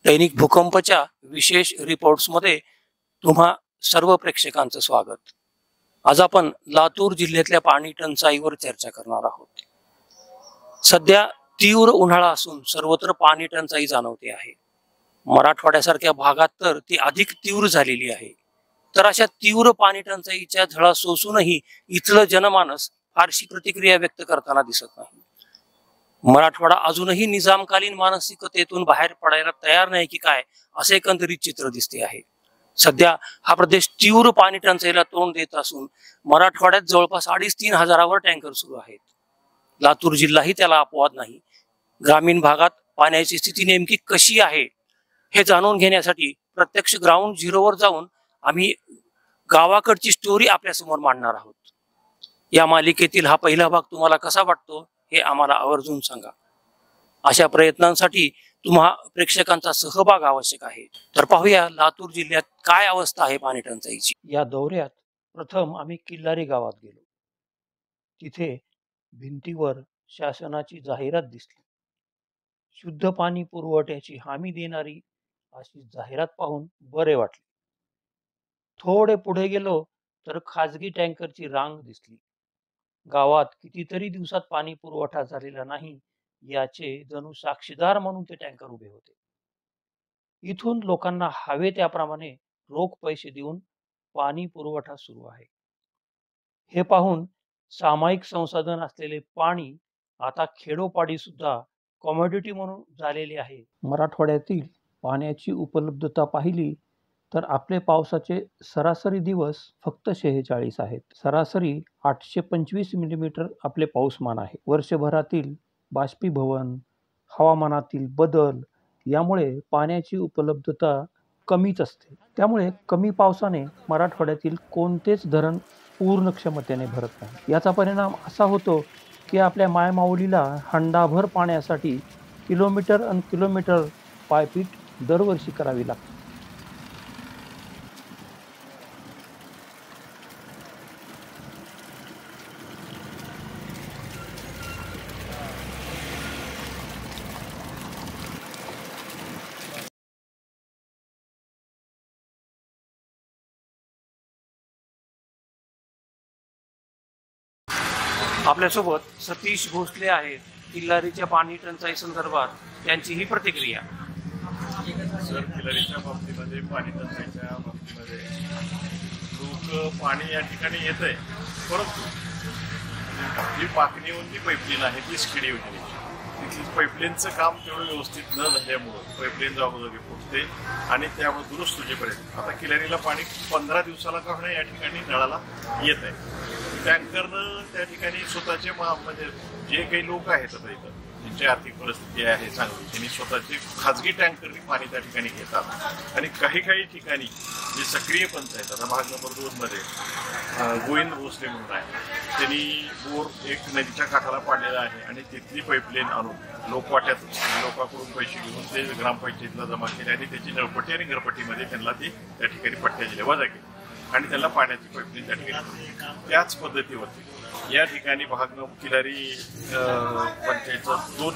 दैनिक भूकंपच्या विशेष रिपोर्ट्समध्ये तुम्हा सर्व प्रेक्षकांचं स्वागत। आज आपण लातूर जिल्ह्यातल्या पाणी टंचाईवर चर्चा करणार आहोत। सध्या तीव्र उन्हाळा असून सर्वत्र पाणी टंचाई जाणवते आहे। मराठवाड्यासारख्या भागात तर ती अधिक तीव्र झालेली आहे। तर अशा तीव्र पाणी टंचाईच्या झळा सोसूनही इथलं जनमानस फारशी प्रतिक्रिया व्यक्त करताना दिसत नाही। मराठवाडा अजूनही निजामकालीन मानसिकतेतून बाहेर पडायला तयार नाही की काय असे एकंदरीत चित्र दिसते आहे। सध्या हा प्रदेश तीव्र पाणी टंचाईला तोंड देत असून मराठवाड्यात जवळपास 2,500-3 हजारावर टँकर सुरू आहेत। लातूर जिल्हाही त्याला अपवाद नाही। ग्रामीण भागात पाण्याची स्थिती नेमकी कशी आहे हे जाणून घेण्यासाठी प्रत्यक्ष ग्राउंड झिरोवर जाऊन आम्ही गावाकडची स्टोरी आपल्या समोर मांडणार आहोत। या मालिकेतील हा पहिला भाग तुम्हाला कसा वाटतो हे आम्हाला आवर्जून सांगा। अशा प्रयत्नांसाठी तुम्हा प्रेक्षकांचा सहभाग आवश्यक आहे। तर पाहूया लातूर जिल्ह्यात काय अवस्था आहे पाणी टंचाईची। या दौऱ्यात प्रथम आम्ही किल्लारी गावात गेलो। तिथे भिंतीवर शासनाची जाहिरात दिसली। शुद्ध पाणी पुरवठ्याची हमी देणारी अशी जाहिरात पाहून बरे वाटले। थोडे पुढे गेलो तर खाजगी टँकरची रांग दिसली। गावात कितीतरी दिवसात पाणी पुरवठा झालेला नाही याचे जणू साक्षीदार म्हणून ते टँकर उभे होते। इथून लोकांना हवे त्याप्रमाणे रोख पैसे देऊन पाणी पुरवठा सुरू आहे। हे पाहून सामायिक संसाधन असलेले पाणी आता खेडोपाडी सुद्धा कमोडिटी म्हणून झालेले आहे। मराठवाड्यातील पाण्याची उपलब्धता पाहिली तर आपले पावसाचे सरासरी दिवस फक्त 46 आहेत। सरासरी 825 मिलीमीटर आपले पाऊसमान आहे। वर्षभरातील बाष्पीभवन, हवामानातील बदल यामुळे पाण्याची उपलब्धता कमीच असते। त्यामुळे कमी पावसाने मराठवाड्यातील कोणतेच धरण पूर्ण क्षमतेने भरत नाही। याचा परिणाम असा होतो की आपल्या मायमाऊलीला हंडाभर पाण्यासाठी किलोमीटर अन किलोमीटर पायपीट दरवर्षी करावी लागते। आपल्यासोबत सतीश भोसले आहेत। किल्लारीच्या पाणी टंचाई संदर्भात त्यांची ही प्रतिक्रिया। सर, किल्लारीच्या बाबतीमध्ये पाणी टंचाईच्या बाबतीमध्ये लोक पाणी या ठिकाणी येत आहे, परंतु आपली पाकणीहून जी पाईपलाईन आहे ती खिडी होती। तिथली पाईपलाईनचं काम तेवढं व्यवस्थित न झाल्यामुळं पाईपलाईन जागोजागी पोहोचते आणि त्यावर दुरुस्त होईपर्यंत आता किल्लारीला पाणी 15 दिवसाला का होणार या ठिकाणी नळाला येत आहे। टँकरनं त्या ठिकाणी स्वतःचे म्हणजे जे काही लोक आहेत आता इथं ज्यांची आर्थिक परिस्थिती आहे चांगली त्यांनी स्वतःचे खाजगी टँकरनी पाणी त्या ठिकाणी घेतात आणि काही ठिकाणी जे सक्रिय पंच आहेत आता भाग नंबर 2 मध्ये गोविंद भोसले म्हणून आहे, त्यांनी बोर एक नदीच्या काठाला पाडलेला आहे आणि तिथली पाईपलाईन आणून लोकांकडून पैसे घेऊन ते ग्रामपंचायतीला जमा केले आणि त्याची नळपट्टी आणि घरपट्टीमध्ये त्यांना ती त्या ठिकाणी पट्ट्या दिल्या वजा केली आणि त्याला पाण्याची पाईपलाईन त्या ठिकाणी त्याच पद्धतीवरती या ठिकाणी भाग किल्लारी पंचायतचा 2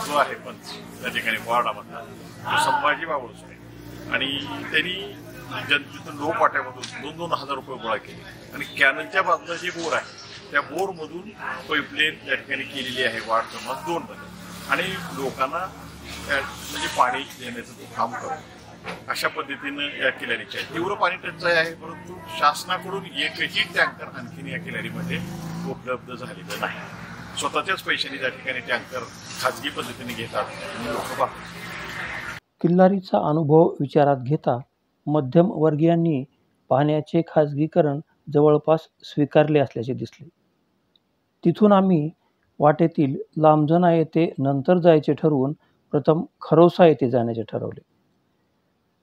जो आहे पंच त्या ठिकाणी वार्डामधला तो संभाजी बाबळसुरे आणि त्यांनी जनतेतून लोक वाट्यामधून 2-2 हजार रुपये गोळा केले आणि कॅनलच्या बाजूला जे बोर आहे त्या बोरमधून पाईपलाईन त्या ठिकाणी केलेली आहे वार्ड क्रमांक 2 मध्ये आणि लोकांना म्हणजे पाणी देण्याचं काम करतो। अशा पद्धतीनं या किल्लारीची आहे। तीव्र पाणी टंचाई आहे, परंतु शासनाकडून एकही टँकर आणखीन या किल्लारीमध्ये उपलब्ध झालेलं नाही। स्वतःच्याच पैशाने त्या ठिकाणी टँकर खाजगी पद्धतीने घेतात आणि लोक वापरतात। किल्लारीचा अनुभव विचारात घेता मध्यम वर्गीयांनी पाण्याचे खाजगीकरण जवळपास स्वीकारले असल्याचे दिसले। तिथून आम्ही वाटेतील लांबजना येथे नंतर जायचे ठरवून प्रथम खरोसा येथे जाण्याचे ठरवले।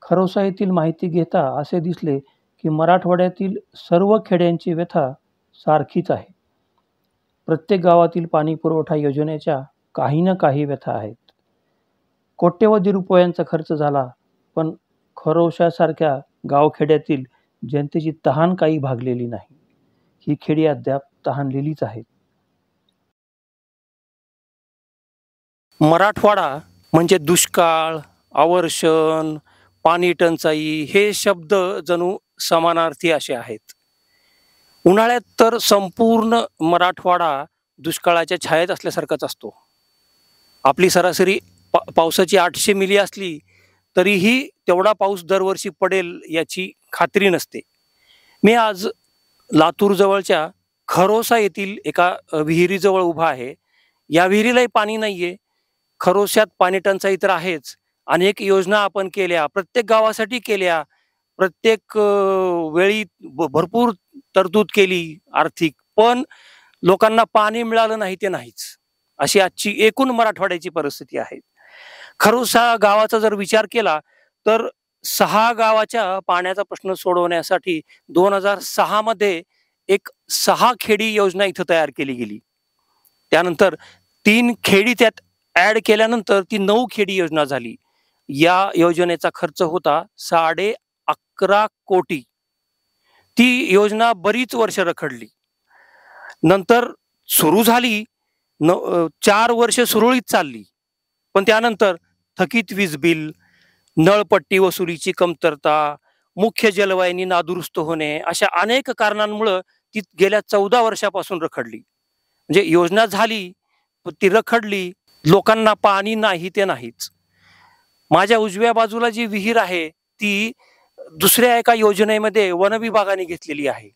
खरोसा येथील माहिती घेता असे दिसले की मराठवाड्यातील सर्व खेड्यांची व्यथा सारखीच आहे। प्रत्येक गावातील पाणी पुरवठा योजनेच्या काही ना काही व्यथा आहेत। कोट्यवधी रुपयांचा खर्च झाला, पण खरोशासारख्या गावखेड्यातील जनतेची तहान काही भागलेली नाही। ही खेडी अद्याप तहानलेलीच आहेत। मराठवाडा म्हणजे दुष्काळ, अवर्षण, पाणी टंचाई हे शब्द जणू समानार्थी असे आहेत. उन्हाळ्यात तर संपूर्ण मराठवाडा दुष्काळाच्या छायेत असल्यासारखाच असतो. आपली सरासरी पावसाची 800 मिली असली तरीही तेवढा पाऊस दरवर्षी पडेल याची खात्री नसते. मी आज लातूर जवळच्या खरोसा येथील एका विहिरीजवळ उभा आहे. या विहिरीलाही पाणी नाहीये. खरोश्यात पाणी टंचाई तर आहेच. अनेक योजना आपण केल्या, प्रत्येक गावासाठी केल्या, प्रत्येक वेळी भरपूर तरतूद केली आर्थिक, पण लोकांना पाणी मिळालं नाही ते नाहीच. अशी आजची एकूण मराठवाड्याची परिस्थिती आहे. खरोसा गावाचा जर विचार केला तर 6 गावाच्या पाण्याचा प्रश्न सोडवण्यासाठी 2006 मध्ये एक 6 खेडी योजना इथं तयार केली गेली. त्यानंतर 3 खेडी त्यात ऍड केल्यानंतर ती 9 खेडी योजना झाली. या योजनेचा खर्च होता 11.5 कोटी. ती योजना बरीच वर्ष रखडली. नंतर सुरू झाली, 4 वर्ष सुरळीत चालली. पण त्यानंतर थकीत वीज बिल, नळपट्टी वसुलीची कमतरता, मुख्य जलवाहिनी नादुरुस्त होणे अशा अनेक कारणांमुळे ती गेल्या 14 वर्षापासून रखडली. म्हणजे योजना झाली पण ती रखडली. लोकांना पाणी नाही ते नाहीच. माझ्या उजव्या बाजूला जी विहीर आहे ती दुसऱ्या एका योजनेमध्ये वन विभागाने घेतलेली आहे.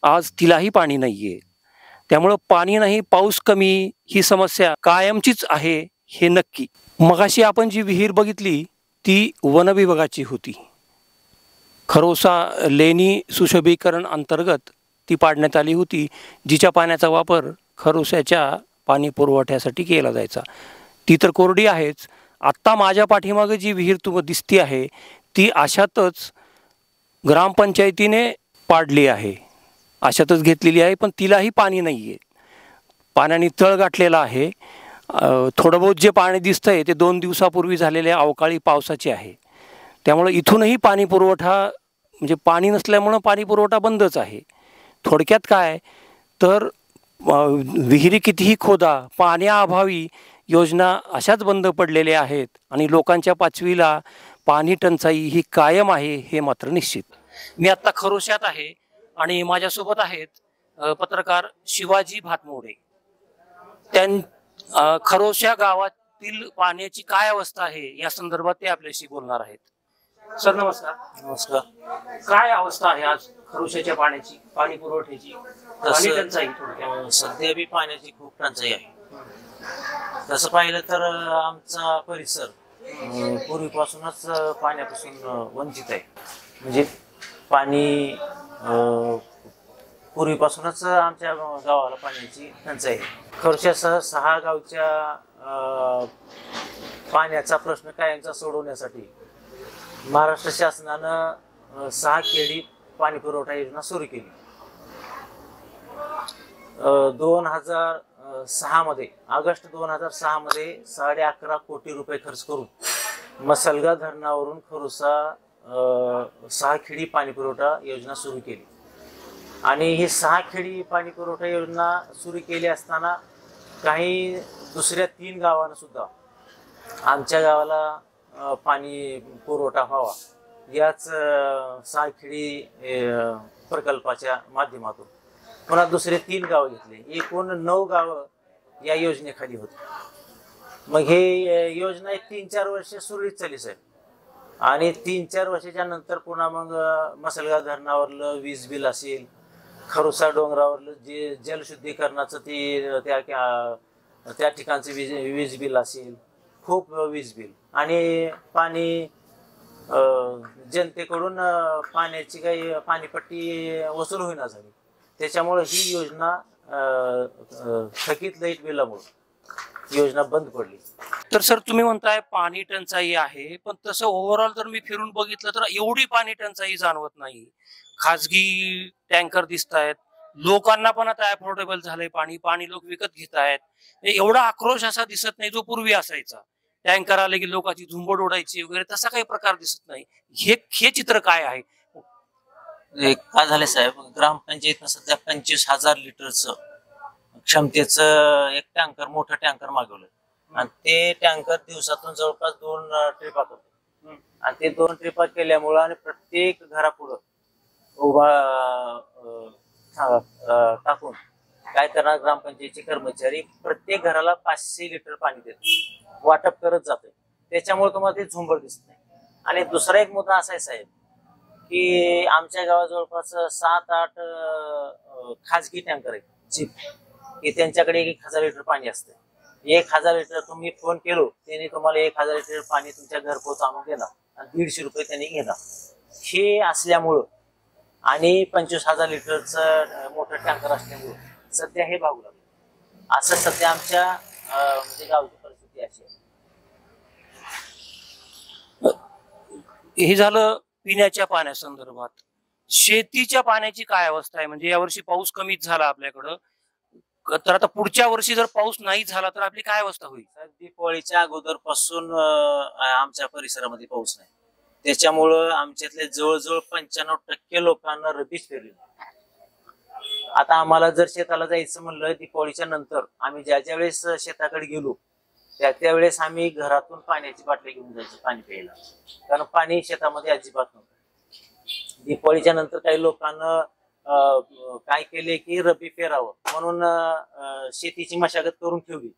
आज तिलाही पाणी नाहीये. त्यामुळं पाणी नाही, पाऊस कमी ही समस्या कायमचीच आहे हे नक्की. मगाशी आपण जी विहीर बघितली ती वन विभागाची होती. खरोसा लेणी सुशोभीकरण अंतर्गत ती पाडण्यात आली होती, जिच्या पाण्याचा वापर खरोस्याच्या पाणी पुरवठ्यासाठी केला जायचा. ती तर कोरडी आहेच. आत्ता माझ्या पाठीमागे जी विहीर तुम्हाला दिसती आहे ती अशातच ग्रामपंचायतीने पाडली आहे, अशातच घेतलेली आहे, पण तिलाही पाणी नाहीये. पाण्याने तळ गाठलेला आहे. थोडं बहुत जे पाणी दिसतंय ते 2 दिवसापूर्वी झालेल्या अवकाळी पावसाचे आहे. त्यामुळे इथूनही पाणी पुरवठा म्हणजे पाणी नसल्यामुळं पाणी पुरवठा बंदच आहे. थोडक्यात काय तर विहिरी कितीही खोदा, पाण्याअभावी योजना अशाच बंद पडलेल्या आहेत आणि लोकांच्या पाचवीला पाणी टंचाई ही कायम आहे हे मात्र निश्चित. मी आत्ता खरोश्यात आहे आणि माझ्यासोबत आहेत पत्रकार शिवाजी भातमोडे. खरोश्या गावातील पाण्याची काय अवस्था आहे या संदर्भात ते आपल्याशी बोलणार आहेत. सर नमस्कार. नमस्कार. काय अवस्था आहे आज खरोश्याच्या पाण्याची, पाणी पुरवठ्याची, पाणी टंचाई? सध्या बी पाण्याची खूप टंचाई आहे. तसं पाहिलं तर आमचा परिसर पूर्वीपासूनच पाण्यापासून वंचित आहे. म्हणजे पाणी पूर्वीपासूनच आमच्या गावाला पाण्याची टंचाई आहे. खरोश्यासह 6 गावच्या पाण्याचा प्रश्न कायमचा सोडवण्यासाठी महाराष्ट्र शासनानं 6 खेडी पाणी पुरवठा योजना सुरू केली. 2006 मध्ये ऑगस्ट 2006 मध्ये 11.5 कोटी रुपये खर्च करून मसलगा धरणावरून खरोसा 6 खेडी पाणी पुरवठा योजना सुरू केली. आणि ही 6 खेडी पाणी पुरवठा योजना सुरू केली असताना काही दुसऱ्या 3 गावांना सुद्धा आमच्या गावाला पाणी पुरवठा व्हावा याच 6 खेडी प्रकल्पाच्या माध्यमातून पुन्हा दुसरे 3 गाव घेतले. एकूण 9 गावं या योजनेखाली होती. मग हे योजना 3-4 वर्ष सुरळीत चालली साहेब. आणि 3-4 वर्षाच्या नंतर पुन्हा मग मसलगा धरणावरलं वीज बिल असेल, खरोसा डोंगरावरलं जे जलशुद्धीकरणाचं ते त्या ठिकाणचं वीज बिल असेल, खूप वीज बिल आणि पाणी जनतेकडून पाण्याची काही पाणीपट्टी वसूल होईना झाली. त्याच्यामुळे ही योजना थकीत लाईट बिलामुळे योजना बंद पडली. तर सर तुम्ही म्हणताय पाणी टंचाई आहे, पण तसं ओव्हरऑल जर मी फिरून बघितलं तर एवढी पाणी टंचाई जाणवत नाही. खाजगी टँकर दिसत आहेत, लोकांना पण आता अफोर्डेबल झालंय पाणी, पाणी लोक विकत घेत आहेत. एवढा आक्रोश असा दिसत नाही जो पूर्वी असायचा. टँकर आले की लोकांची झुंबड उडायची वगैरे, तसा काही प्रकार दिसत नाही. हे चित्र काय आहे? काय झालंय साहेब, ग्रामपंचायतनं सध्या 25,000 लिटरचं क्षमतेचं एक टँकर, मोठं टँकर मागवलं. आणि ते टँकर दिवसातून जवळपास 2 ट्रिपा करतो. हम्म. आणि ते 2 ट्रिपा केल्यामुळं आणि प्रत्येक घरापुढं उभा टाकून काय करणार, ग्रामपंचायतीचे कर्मचारी प्रत्येक घराला 500 लिटर पाणी देतात, वाटप करत जातोय. त्याच्यामुळे तुम्हाला ते झुंबर दिसत नाही. आणि दुसरा एक मुद्दा असा आहे साहेब, की आमच्या गावात जवळपास 7-8 खाजगी टँकर आहेत, जीप, की त्यांच्याकडे 1000 लिटर पाणी असतं. 1000 लिटर तुम्ही फोन केलो, त्यांनी तुम्हाला 1000 लिटर पाणी तुमच्या घरपोच आणून देणार आणि 150 रुपये त्यांनी घेणार. हे असल्यामुळं आणि 25,000 लिटरचं मोठं टँकर असल्यामुळं सध्या हे भागू लागलं. असं सध्या आमच्या म्हणजे गावची परिस्थिती अशी आहे. हे झालं पिण्याच्या पाण्यासंदर्भात. शेतीच्या पाण्याची काय अवस्था आहे? म्हणजे यावर्षी पाऊस कमीच झाला आपल्याकडं, तर आता पुढच्या वर्षी जर पाऊस नाही झाला तर आपली काय अवस्था होईल? दिवाळीच्या अगोदरपासून आमच्या परिसरामध्ये पाऊस नाही. त्याच्यामुळं आमच्यातले जवळजवळ 95% लोकांना रब्बीच पेरली. आता आम्हाला जर शेताला जायचं म्हणलं दिवाळीच्या नंतर, आम्ही ज्या ज्या वेळेस शेताकडे गेलो त्यावेळेस आम्ही घरातून पाण्याची बाटली घेऊन जायचो पाणी प्यायला, कारण पाणी शेतामध्ये अजिबात नव्हतं. दिवाळीच्या नंतर काही लोकांना काय केले की रब्बी पेरावं म्हणून शेतीची मशागत करून ठेवली.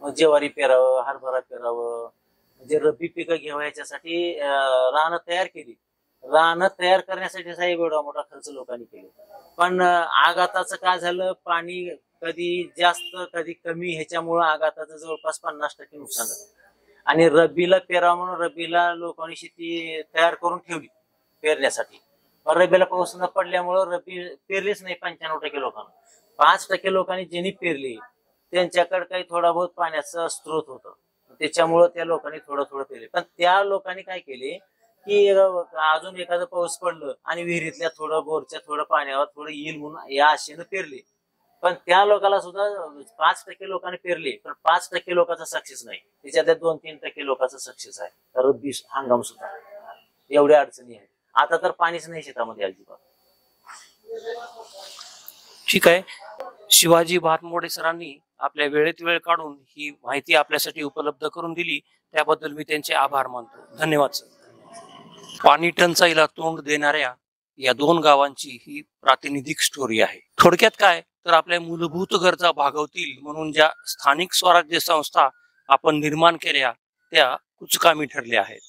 ज्वारी पेरावं, हरभरा पेरावं, म्हणजे रब्बी पिकं घ्यावं याच्यासाठी रानं तयार केली. रानं तयार करण्यासाठी साहेब एवढा मोठा खर्च लोकांनी केला. पण आघाताचं काय झालं, पाणी कधी जास्त कधी कमी, ह्याच्यामुळं आघाताचं जवळपास 50% नुकसान झालं. आणि रब्बीला पेरावं म्हणून रब्बीला लोकांनी शेती तयार करून ठेवली पेरण्यासाठी. पण रब्बीला पाऊस न पडल्यामुळं रब्बी पेरलीच नाही 95% लोकांना. 5% लोकांनी ज्यांनी पेरली त्यांच्याकडे काही थोडा बहुत पाण्याचा स्रोत होता, त्याच्यामुळं त्या लोकांनी थोडं थोडं पेरले. पण त्या लोकांनी काय केले की अजून एखादं पाऊस पडलं आणि विहिरीतल्या थोडं बोरच्या थोडं पाण्यावर थोडं येईल म्हणून या आशेनं पेरले. पण त्या लोकांना सुद्धा 5% लोकांनी पेरले, पण 5% लोकांचा सक्सेस नाही. त्याच्यातल्या 2-3% लोकांचा सक्सेस आहे. रब्बी हंगाम सुद्धा एवढ्या अडचणी आहेत. आता तर पाणीच नाही शेतामध्ये अजिबात. ठीक आहे, शिवाजी भातमोडे सरांनी आपल्या वेळेत वेळ काढून ही माहिती आपल्यासाठी उपलब्ध करून दिली, त्याबद्दल मी त्यांचे आभार मानतो. धन्यवाद सर. पाणी टंचाईला तोंड देणाऱ्या या 2 गावांची ही प्रातिनिधिक स्टोरी आहे. थोडक्यात काय तर आपल्या मूलभूत गरजा भागवतील म्हणून ज्या स्थानिक स्वराज्य संस्था आपण निर्माण केल्या त्या कुचकामी ठरल्या आहेत.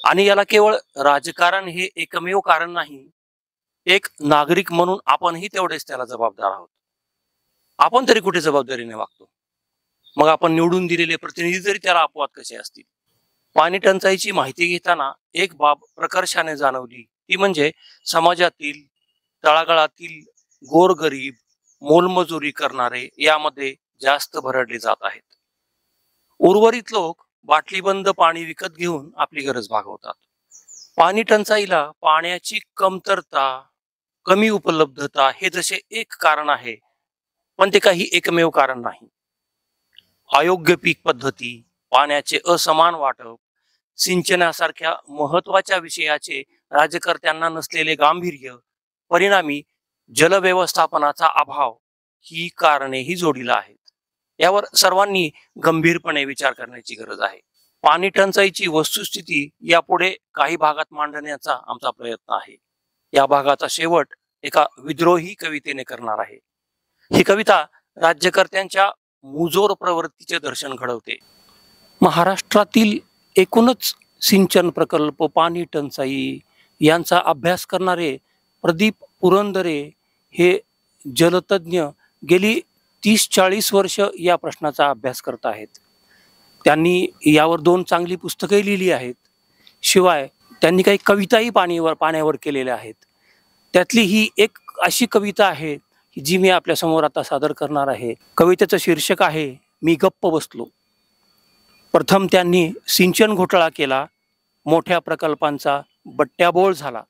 आणि याला केवळ राजकारण हे एकमेव कारण नाही, एक नागरिक म्हणून आपणही तेवढेच त्याला जबाबदार आहोत. आपण तरी कुठे जबाबदारीने वागतो? मग आपण निवडून दिलेले प्रतिनिधी तरी त्याला अपवाद कसे असतील? पाणी टंचाईची माहिती घेताना एक बाब प्रकर्षाने जाणवली, ती म्हणजे समाजातील तळागाळातील गोरगरीब, मोलमजुरी करणारे यामध्ये जास्त भरडले जात आहेत. उर्वरित लोक बाटलीबंद पाणी विकत घेऊन आपली गरज भागवतात. पाणी टंचाईला पाण्याची कमतरता, कमी उपलब्धता हे जसे एक कारण आहे, पण ते काही एकमेव कारण नाही. अयोग्य पीक पद्धती, पाण्याचे असमान वाटप, सिंचनासारख्या महत्वाच्या विषयाचे राज्यकर्त्यांना नसलेले गांभीर्य, परिणामी जलव्यवस्थापनाचा अभाव ही कारणेही जोडीला आहेत. यावर सर्वांनी गंभीरपणे विचार करण्याची गरज आहे. पाणी टंचाईची वस्तुस्थिती यापुढे काही भागात मांडण्याचा आमचा प्रयत्न आहे. या भागाचा शेवट एका विद्रोही कवितेने करणार आहे. ही कविता राज्यकर्त्यांच्या मुजोर प्रवृत्तीचे दर्शन घडवते. महाराष्ट्रातील एकूणच सिंचन प्रकल्प, पाणी टंचाई यांचा अभ्यास करणारे प्रदीप पुरंदरे हे जलतज्ञ गेली 30-40 वर्ष या प्रश्नाचा अभ्यास करत आहेत. त्यांनी यावर 2 चांगली पुस्तके लिहिली आहेत. शिवाय त्यांनी काही कविताही पाण्यावर केलेल्या आहेत. त्यातली ही एक अशी कविता आहे जी मी आपल्या समोर आता सादर करणार आहे. कवितेचं शीर्षक आहे मी गप्प बसलो. प्रथम त्यांनी सिंचन घोटाळा केला, मोठ्या प्रकल्पांचा बट्ट्याबोळ झाला,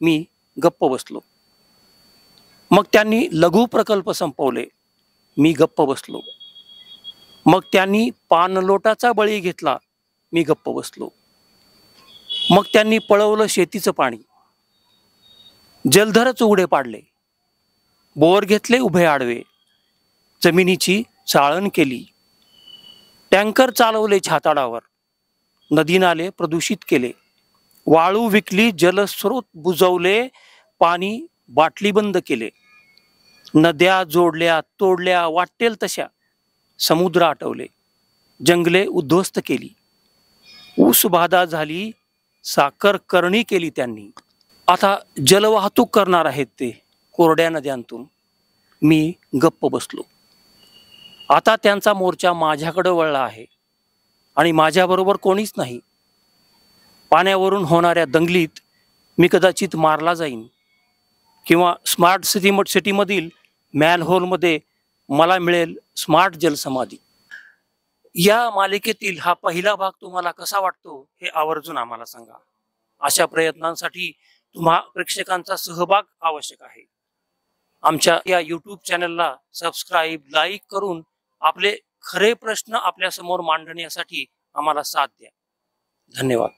मी गप्प बसलो. मग त्यांनी लघु प्रकल्प संपवले, मी गप्प बसलो. मग त्यांनी पाणलोटाचा बळी घेतला, मी गप्प बसलो. मग त्यांनी पळवलं शेतीचं पाणी, जलधरच उघडे पाडले, बोर घेतले उभे आडवे, जमिनीची चाळण केली, टँकर चालवले छाताडावर, नदी नाले प्रदूषित केले, वाळू विकली, जलस्रोत बुजवले, पाणी बाटली बंद केले, नद्या जोडल्या, तोडल्या वाटेल तशा, समुद्र आटवले, जंगले उद्ध्वस्त केली, ऊस बाधा झाली, साखर करणी केली त्यांनी. आता जलवाहतूक करणार आहेत ते कोरड्या नद्यांतून. मी गप्प बसलो. आता त्यांचा मोर्चा माझ्याकडे वळला आहे आणि माझ्याबरोबर कोणीच नाही. पाण्यावरून होणाऱ्या दंगलीत मी कदाचित मारला जाईन किंवा स्मार्ट सिटीमधील मॅनहोलमध्ये मला मिळेल स्मार्ट जलसमाधी. या मालिकेतील हा पहिला भाग तुम्हाला कसा वाटतो हे आवर्जून आम्हाला सांगा. अशा प्रयत्नांसाठी तुम्हा प्रेक्षकांचा सहभाग आवश्यक आहे. आमच्या या YouTube चॅनलला सबस्क्राईब, लाईक करून आपले खरे प्रश्न आपल्या समोर मांडण्यासाठी आम्हाला साथ द्या. धन्यवाद.